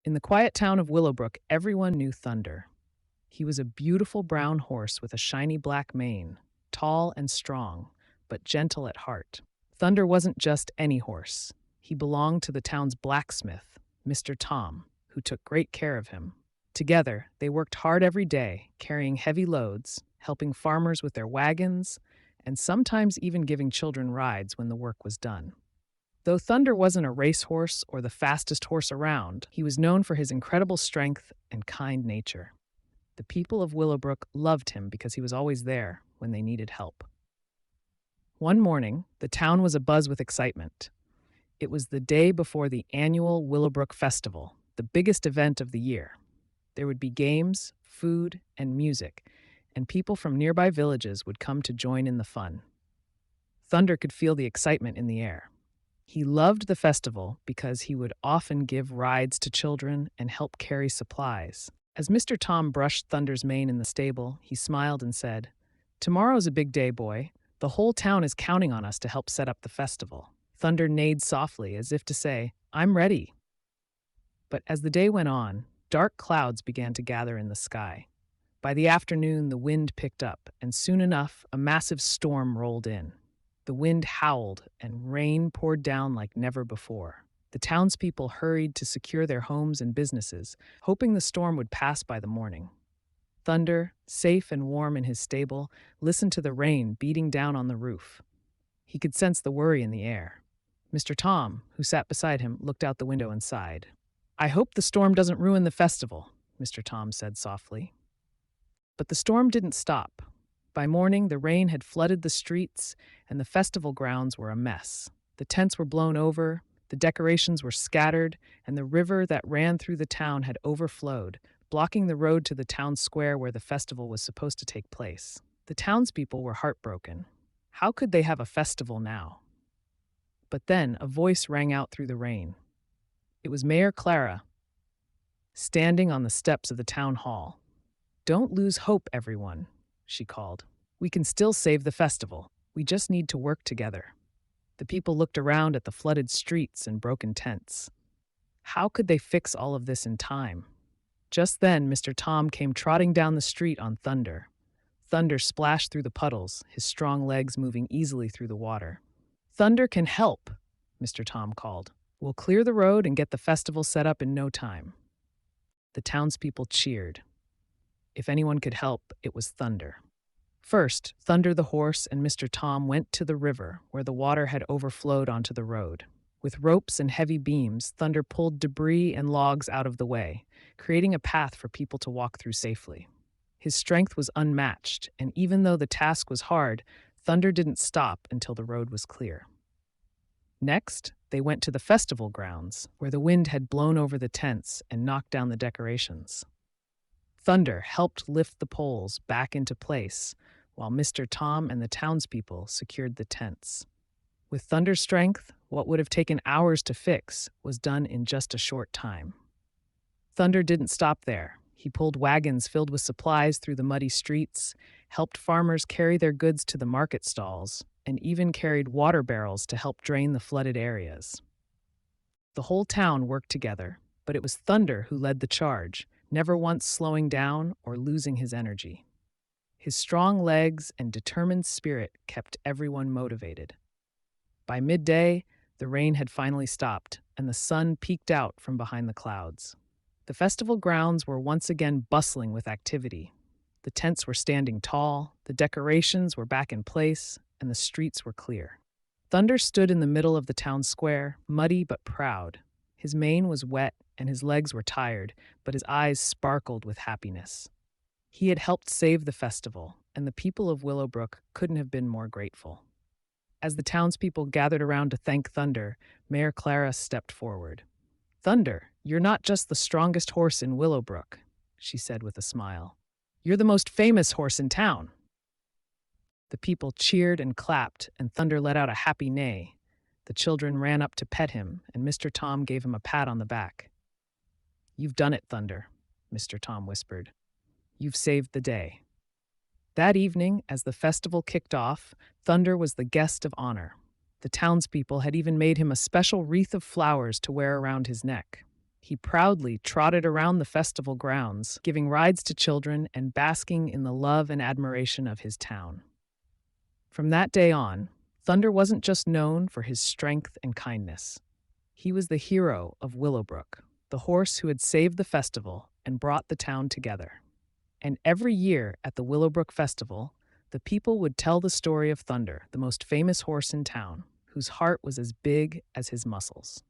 In the quiet town of Willowbrook, everyone knew Thunder. He was a beautiful brown horse with a shiny black mane, tall and strong, but gentle at heart. Thunder wasn't just any horse. He belonged to the town's blacksmith, Mr. Tom, who took great care of him. Together, they worked hard every day, carrying heavy loads, helping farmers with their wagons, and sometimes even giving children rides when the work was done. Though Thunder wasn't a racehorse or the fastest horse around, he was known for his incredible strength and kind nature. The people of Willowbrook loved him because he was always there when they needed help. One morning, the town was abuzz with excitement. It was the day before the annual Willowbrook Festival, the biggest event of the year. There would be games, food, and music, and people from nearby villages would come to join in the fun. Thunder could feel the excitement in the air. He loved the festival because he would often give rides to children and help carry supplies. As Mr. Tom brushed Thunder's mane in the stable, he smiled and said, "Tomorrow's a big day, boy. The whole town is counting on us to help set up the festival." Thunder neighed softly, as if to say, "I'm ready." But as the day went on, dark clouds began to gather in the sky. By the afternoon, the wind picked up, and soon enough, a massive storm rolled in. The wind howled, and rain poured down like never before. The townspeople hurried to secure their homes and businesses, hoping the storm would pass by the morning. Thunder, safe and warm in his stable, listened to the rain beating down on the roof. He could sense the worry in the air. Mr. Tom, who sat beside him, looked out the window and sighed. "I hope the storm doesn't ruin the festival," Mr. Tom said softly. But the storm didn't stop. By morning, the rain had flooded the streets, and the festival grounds were a mess. The tents were blown over, the decorations were scattered, and the river that ran through the town had overflowed, blocking the road to the town square where the festival was supposed to take place. The townspeople were heartbroken. How could they have a festival now? But then a voice rang out through the rain. It was Mayor Clara, standing on the steps of the town hall. "Don't lose hope, everyone," she called. "We can still save the festival. We just need to work together." The people looked around at the flooded streets and broken tents. How could they fix all of this in time? Just then, Mr. Tom came trotting down the street on Thunder. Thunder splashed through the puddles, his strong legs moving easily through the water. "Thunder can help," Mr. Tom called. "We'll clear the road and get the festival set up in no time." The townspeople cheered. If anyone could help, it was Thunder. First, Thunder the horse and Mr. Tom went to the river where the water had overflowed onto the road. With ropes and heavy beams, Thunder pulled debris and logs out of the way, creating a path for people to walk through safely. His strength was unmatched, and even though the task was hard, Thunder didn't stop until the road was clear. Next, they went to the festival grounds, where the wind had blown over the tents and knocked down the decorations. Thunder helped lift the poles back into place, while Mr. Tom and the townspeople secured the tents. With Thunder's strength, what would have taken hours to fix was done in just a short time. Thunder didn't stop there. He pulled wagons filled with supplies through the muddy streets, helped farmers carry their goods to the market stalls, and even carried water barrels to help drain the flooded areas. The whole town worked together, but it was Thunder who led the charge, never once slowing down or losing his energy. His strong legs and determined spirit kept everyone motivated. By midday, the rain had finally stopped, and the sun peeked out from behind the clouds. The festival grounds were once again bustling with activity. The tents were standing tall, the decorations were back in place, and the streets were clear. Thunder stood in the middle of the town square, muddy but proud. His mane was wet and his legs were tired, but his eyes sparkled with happiness. He had helped save the festival, and the people of Willowbrook couldn't have been more grateful. As the townspeople gathered around to thank Thunder, Mayor Clara stepped forward. "Thunder, you're not just the strongest horse in Willowbrook," she said with a smile. "You're the most famous horse in town." The people cheered and clapped, and Thunder let out a happy neigh. The children ran up to pet him, and Mr. Tom gave him a pat on the back. "You've done it, Thunder," Mr. Tom whispered. "You've saved the day." That evening, as the festival kicked off, Thunder was the guest of honor. The townspeople had even made him a special wreath of flowers to wear around his neck. He proudly trotted around the festival grounds, giving rides to children and basking in the love and admiration of his town. From that day on, Thunder wasn't just known for his strength and kindness. He was the hero of Willowbrook, the horse who had saved the festival and brought the town together. And every year at the Willowbrook Festival, the people would tell the story of Thunder, the most famous horse in town, whose heart was as big as his muscles.